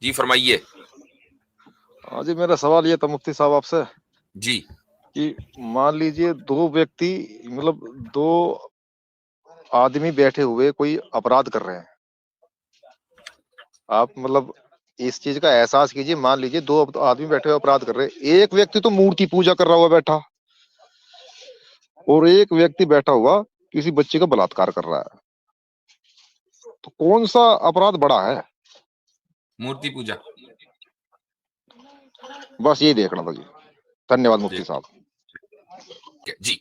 जी फरमाइए। हाँ जी, मेरा सवाल ये था मुफ्ती साहब आपसे जी कि मान लीजिए दो व्यक्ति मतलब दो आदमी बैठे हुए कोई अपराध कर रहे हैं। आप मतलब इस चीज का एहसास कीजिए, मान लीजिए दो आदमी बैठे हुए अपराध कर रहे हैं। एक व्यक्ति तो मूर्ति पूजा कर रहा हुआ बैठा, और एक व्यक्ति बैठा हुआ किसी बच्चे का बलात्कार कर रहा है। तो कौन सा अपराध बड़ा है? मूर्ति पूजा। बस यही देखना था जी। धन्यवाद मुफ्ती साहब। जी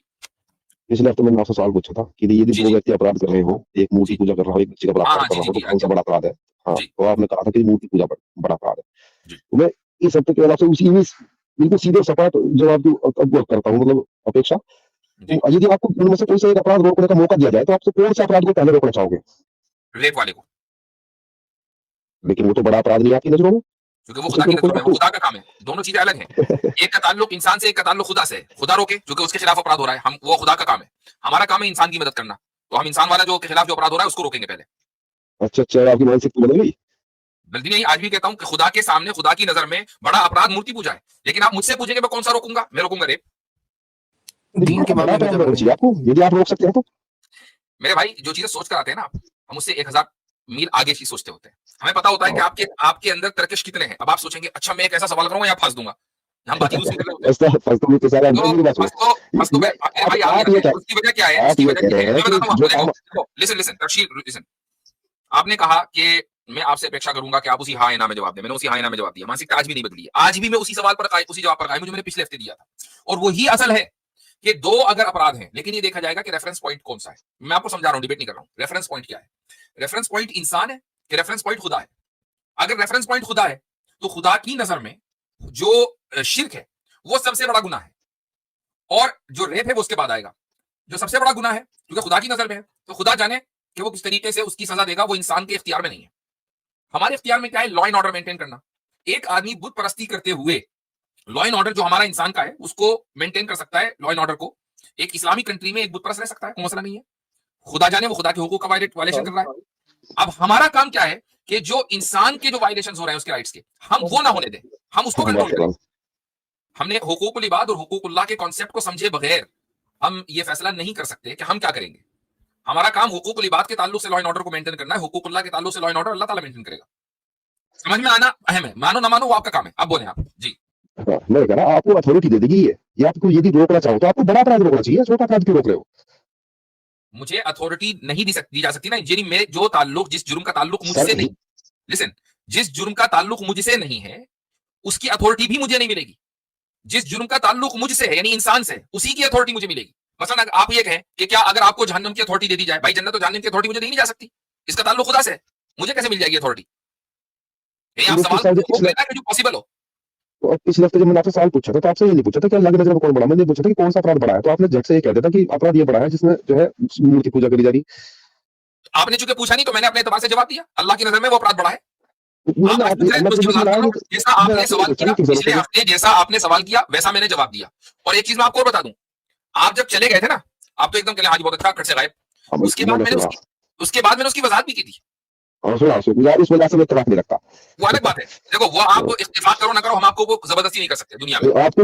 पिछले हफ्ते मैंने आपसे सवाल पूछा था कि यदि जी दो जी व्यक्ति अपराध कर रहे हो, एक मूर्ति जी पूजा कर रहा हो, एक बच्चे का हाँ बलात्कार हाँ कर जी रहा जी हो, तो जी कौन सा बड़ा अपराध है? हाँ, जी तो आपने कहा था कि मूर्ति पूजा बड़ा अपराध है। जी तो मैं इस हफ्ते के आपसे उसी में बिल्कुल सीधे और सपाट जवाब की करता हूँ, मतलब अपेक्षा। जी तो यदि आपको उनमें से कोई सा एक अपराध रोकने का मौका दिया जाए, तो आप कौन से अपराध को पहले रोकना चाहोगे? रेप वाले को, लेकिन वो तो बड़ा अपराध नहीं है आपकी नजरों में। क्योंकि वो उसे खुदा की क्यों नजर रोकोगे में, वो आपको? खुदा का काम है। दोनों चीजें अलग हैं। एक का ताल्लुक इंसान से, एक का ताल्लुक खुदा से। खुदा रोके जो कि उसके खिलाफ अपराध हो रहा है, हम वो खुदा का काम है। हमारा काम है इंसान की मदद करना। तो हम इंसान वाला जो के खिलाफ जो अपराध हो रहा है उसको रोकेंगे पहले। अच्छा, आपकी मानसिकता बदल गई। बल्कि नहीं, आज भी कहता हूं कि खुदा के सामने, खुदा की नजर में बड़ा अपराध मूर्ति पूजा है। लेकिन आप मुझसे पूछेंगे मैं कौन सा रोकूंगा? मैं रोकूंगा रेप। दीन के बड़ा मामले में अपराध क्या रोकना मानेंगे चाहिए आपको, यदि आप रोक सकते हैं तो। मेरे भाई, जो चीजें सोच कर आते हैं ना आप, हम उससे 1000 मील आगे चीज सोचते होते हैं। हमें पता होता है कि आपके अंदर तर्कश कितने हैं। अब आप सोचेंगे अच्छा मैं एक ऐसा सवाल करूंगा या फंस दूंगा। हम बात यूज कर रहे होते हैं। तो सारे अंदर मेरी बात सुनो। फंस तो मेरे भाई आप आप ये उसकी वजह क्या है? आप उसकी ये वजह कह क्या रहे है हैं मैं कि बताऊंगा जो आपको। काम देखो लिसन लिसन तफसील लिसन। आपने कहा कि मैं आपसे अपेक्षा करूंगा कि आप उसी हाँ या ना में जवाब दें। मैंने उसी हाँ या ना में जवाब दिया। मानसिकता आज भी नहीं बदली है। आज भी मैं उसी सवाल पर उसी जवाब पर कायम हूं जो मैंने पिछले हफ्ते दिया था। और वही असल है कि दो अगर अपराध हैं, लेकिन ये देखा जाएगा कि रेफरेंस पॉइंट कौन सा है। मैं आपको समझा रहा हूं, डिबेट नहीं कर रहा हूं। रेफरेंस पॉइंट क्या है? रेफरेंस पॉइंट इंसान है कि रेफरेंस पॉइंट खुदा है? अगर रेफरेंस पॉइंट खुदा है तो खुदा की नजर में जो शिर्क है वो सबसे बड़ा गुनाह है, और जो रेप है वो उसके बाद आएगा। जो सबसे बड़ा गुनाह है क्योंकि खुदा की नजर में है, तो खुदा जाने कि वो किस तरीके से उसकी सजा देगा। वो इंसान के इख्तियार में नहीं है। हमारे इख्तियार में क्या है? लॉ एंड ऑर्डर मेंटेन करना। एक आदमी बुत परस्ती करते हुए लॉ एंड ऑर्डर जो हमारा इंसान का है उसको मेंटेन कर सकता है। लॉ एंड ऑर्डर को एक इस्लामी कंट्री में एक बुत परस्त रह सकता है, कोई मसला नहीं है। खुदा जाने वो खुदा के हुकूक का वायलेशन कर रहा है। अब हमारा काम क्या है कि जो इंसान के जो वायलेशन हो रहे हैं उसके राइट्स के, हम वो ना होने दें, हम उसको कंट्रोल करें। हमने हुकूकुल इबाद और हुकूकुल्लाह के कॉन्सेप्ट को समझे बगैर हम ये फैसला नहीं कर सकते कि हम क्या करेंगे। हमारा काम हुकूकुल इबाद के ताल्लुक से लॉ एंड ऑर्डर को मेंटेन करना है, हुकूकुल्लाह के ताल्लुक से लॉ एंड ऑर्डर अल्लाह ताला मेंटेन करेगा। समझ में आना अहम है। मानो ना मानो वो आपका काम है। अब बोले आप जी। मैं कह रहा आपको अथॉरिटी दे देगी ये आपको यदि रोकना चाहो तो आपको बड़ा अपराध रोकना चाहिए, छोटा अपराध क्यों रोक रहे हो? मुझे अथॉरिटी नहीं दी जा सकती ना। यानी मैं जो ताल्लुक, जिस जुर्म का ताल्लुक मुझसे नहीं, लिसन, जिस जुर्म का ताल्लुक मुझसे नहीं है उसकी अथॉरिटी भी मुझे नहीं मिलेगी। जिस जुर्म का ताल्लुक मुझसे है यानी इंसान से, उसी की अथॉरिटी मुझे मिलेगी। मसलन आप ये कहें कि क्या अगर आपको जहन्नम की अथॉरिटी दे दी जाए, भाई जन्नत तो जहन्नम की अथॉरिटी मुझे दी नहीं जा सकती, इसका ताल्लुक खुदा से है, मुझे कैसे मिल जाएगी अथॉरिटी? आप सवाल जो पॉसिबल हो। तो पिछले हफ्ते जब मैंने आपसे सवाल पूछा था तो आपसे ये नहीं पूछा था कि अल्लाह की नजर में कौन बड़ा, मैंने पूछा था कि कौन सा अपराध बड़ा है, तो आपने झट से ये कह दिया था कि अपराध ये बड़ा है जिसमें जो है मूर्ति पूजा करी जा रही। आपने चूंकि पूछा नहीं तो मैंने अपने एतबार से जवाब दिया। अल्लाह की नजर में वो अपराध बड़ा है। जैसा आपने सवाल किया पिछले हफ्ते, जैसा आपने सवाल किया वैसा मैंने जवाब दिया। और एक चीज मैं आपको और बता दूं, आप जब चले गए थे ना, आप तो एकदम कहले हाँ जी बहुत अच्छा, कट से गायब। उसके बाद मैंने उसकी वजाहत भी की थी। इस वजह से मैं इत्तेफाक नहीं रखता। वो अलग बात है। देखो वो आप इत्तेफाक करो ना करो, हम आपको वो जबरदस्ती नहीं कर सकते दुनिया में। आपको